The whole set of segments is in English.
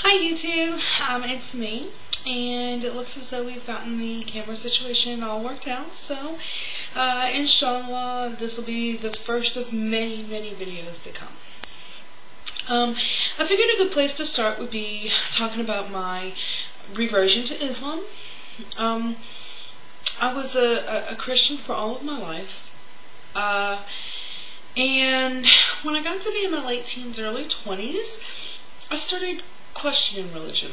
Hi YouTube, it's me, and it looks as though we've gotten the camera situation all worked out, so inshallah this will be the first of many videos to come. I figured a good place to start would be talking about my reversion to Islam. I was a Christian for all of my life, and when I got to be in my late teens, early 20s, I started questioning religion.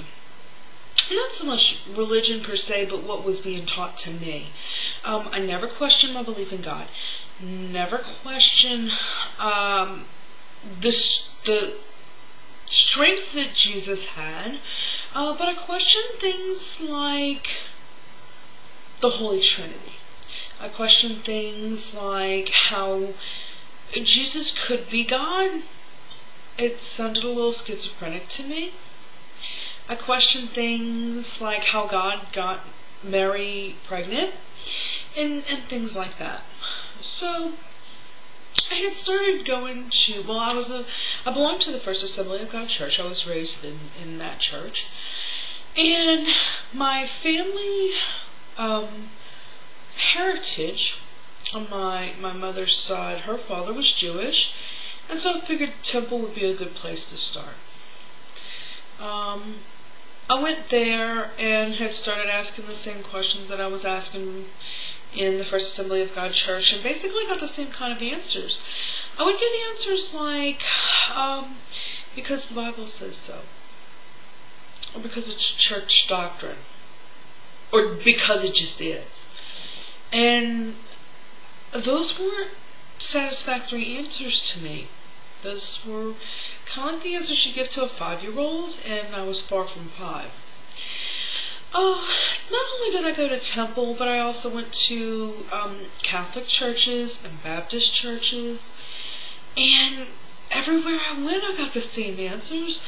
Not so much religion per se, but what was being taught to me. I never questioned my belief in God. Never questioned the strength that Jesus had. But I questioned things like the Holy Trinity. I questioned things like how Jesus could be God. It sounded a little schizophrenic to me. I questioned things like how God got Mary pregnant and things like that. So I had started going to, I belonged to the First Assembly of God Church. I was raised in that church. And my family heritage on my mother's side, her father was Jewish, and so I figured temple would be a good place to start. I went there and had started asking the same questions that I was asking in the First Assembly of God Church, and basically got the same kind of answers. I would get answers like, because the Bible says so, or because it's church doctrine, or because it just is. And those weren't satisfactory answers to me. Those were kind of like the answers you give to a 5-year-old, and I was far from 5. Not only did I go to temple, but I also went to Catholic churches and Baptist churches, and everywhere I went I got the same answers.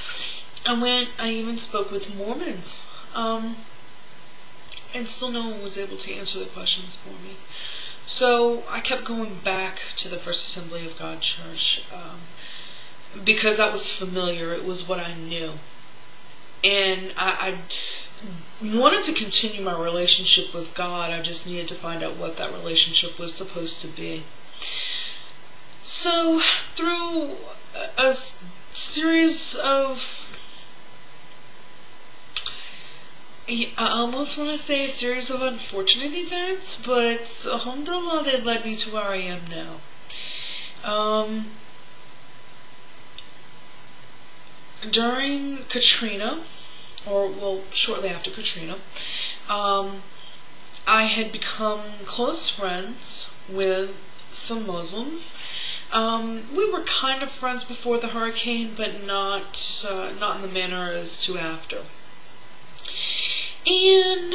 I even spoke with Mormons, and still no one was able to answer the questions for me. So I kept going back to the First Assembly of God Church, because I was familiar. It was what I knew. And I wanted to continue my relationship with God. I just needed to find out what that relationship was supposed to be. So through a series of, I almost want to say a series of unfortunate events, but alhamdulillah, they led me to where I am now. During Katrina, shortly after Katrina, I had become close friends with some Muslims. We were kind of friends before the hurricane, but not in the manner as to after. And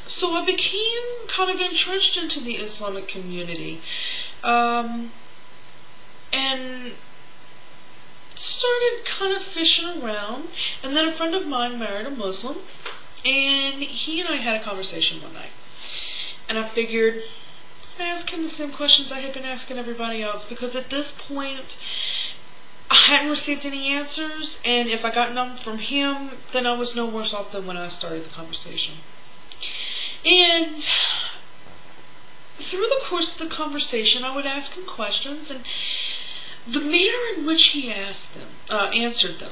so I became kind of entrenched into the Islamic community, and started kind of fishing around. And then a friend of mine married a Muslim, and he and I had a conversation one night. And I figured I'd ask him the same questions I had been asking everybody else, because at this point I hadn't received any answers, and if I got none from him, then I was no worse off than when I started the conversation. And through the course of the conversation, I would ask him questions, and the manner in which he answered them,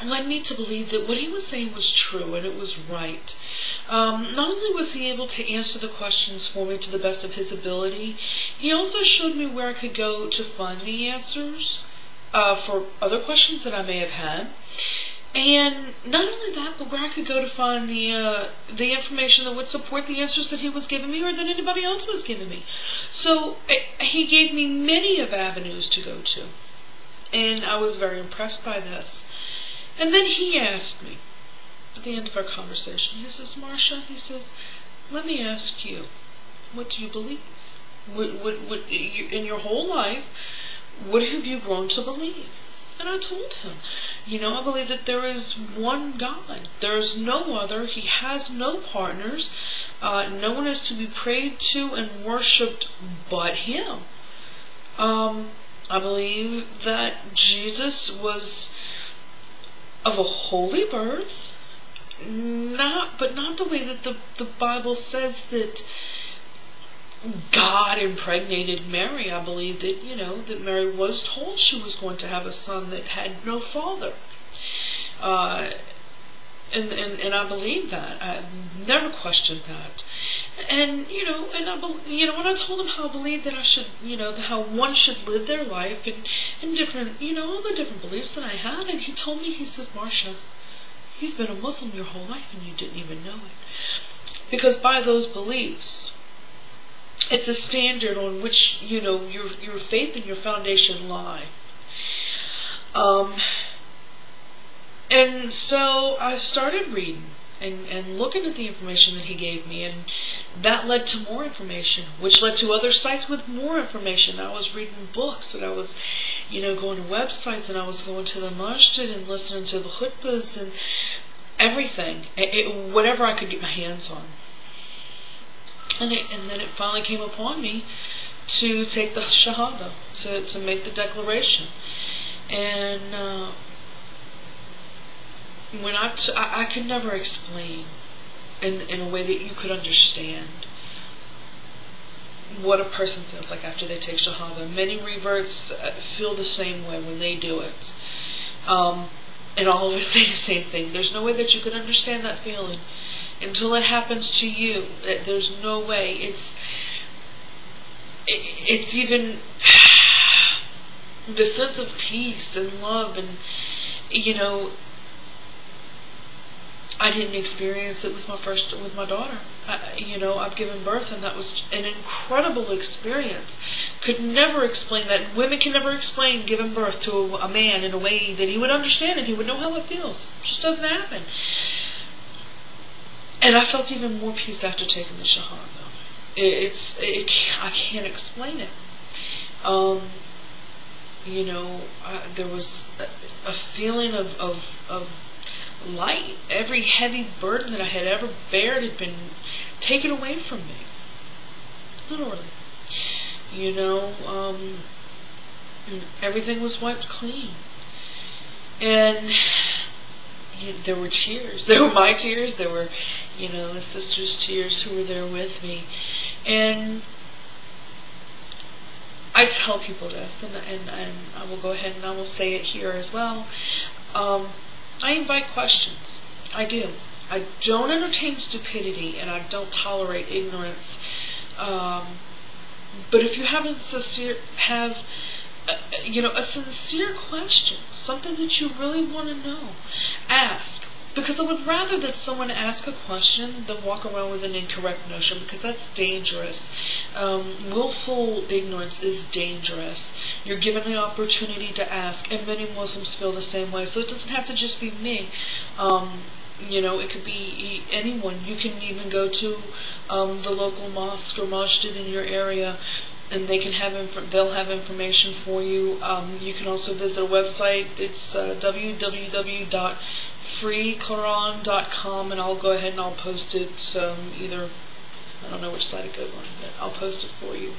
led me to believe that what he was saying was true and it was right. Not only was he able to answer the questions for me to the best of his ability, he also showed me where I could go to find the answers for other questions that I may have had. And not only that, but where I could go to find the information that would support the answers that he was giving me or that anybody else was giving me. So he gave me many of avenues to go to, and I was very impressed by this. And then he asked me at the end of our conversation, he says, "Marsha," he says, "let me ask you, what do you believe? In your whole life, what have you grown to believe?" And I told him, I believe that there is one God. There is no other. He has no partners. No one is to be prayed to and worshipped but Him. I believe that Jesus was of a holy birth, but not the way that the Bible says that God impregnated Mary. I believe that, that Mary was told she was going to have a son that had no father. And I believe that. I've never questioned that. And when I told him how I believed that I should, how one should live their life and different, all the different beliefs that I had, and he told me, he said, Marcia, you've been a Muslim your whole life and you didn't even know it. Because by those beliefs, it's a standard on which, your faith and your foundation lie. And so I started reading and looking at the information that he gave me, and that led to more information, which led to other sites with more information. I was reading books, and I was, going to websites, and I was going to the masjid and listening to the khutbahs and everything, whatever I could get my hands on. And then it finally came upon me to take the shahada, to make the declaration. And when I could never explain in a way that you could understand what a person feels like after they take shahada. Many reverts feel the same way when they do it. And all of us say the same thing. There's no way that you could understand that feeling until it happens to you. There's no way. It's even the sense of peace and love, and I didn't experience it with my daughter. I've given birth, and that was an incredible experience. Could never explain that. Women can never explain giving birth to a man in a way that he would understand and he would know how it feels. It just doesn't happen. And I felt even more peace after taking the shahada. I can't explain it. There was a feeling of light. Every heavy burden that I had ever bared had been taken away from me. Literally. Everything was wiped clean. And there were tears. There were my tears. There were, the sisters' tears who were there with me. And I tell people this, and I will go ahead and I will say it here as well. I invite questions. I do. I don't entertain stupidity, and I don't tolerate ignorance. But if you have a sincere question, something that you really want to know, ask. Because I would rather that someone ask a question than walk around with an incorrect notion, because that's dangerous. Willful ignorance is dangerous. You're given the opportunity to ask, and many Muslims feel the same way. So it doesn't have to just be me. It could be anyone. You can even go to the local mosque or masjid in your area, and they'll have information for you. You can also visit a website. It's www.freequran.com, and I'll go ahead and I'll post it either, I don't know which site it goes on, but I'll post it for you.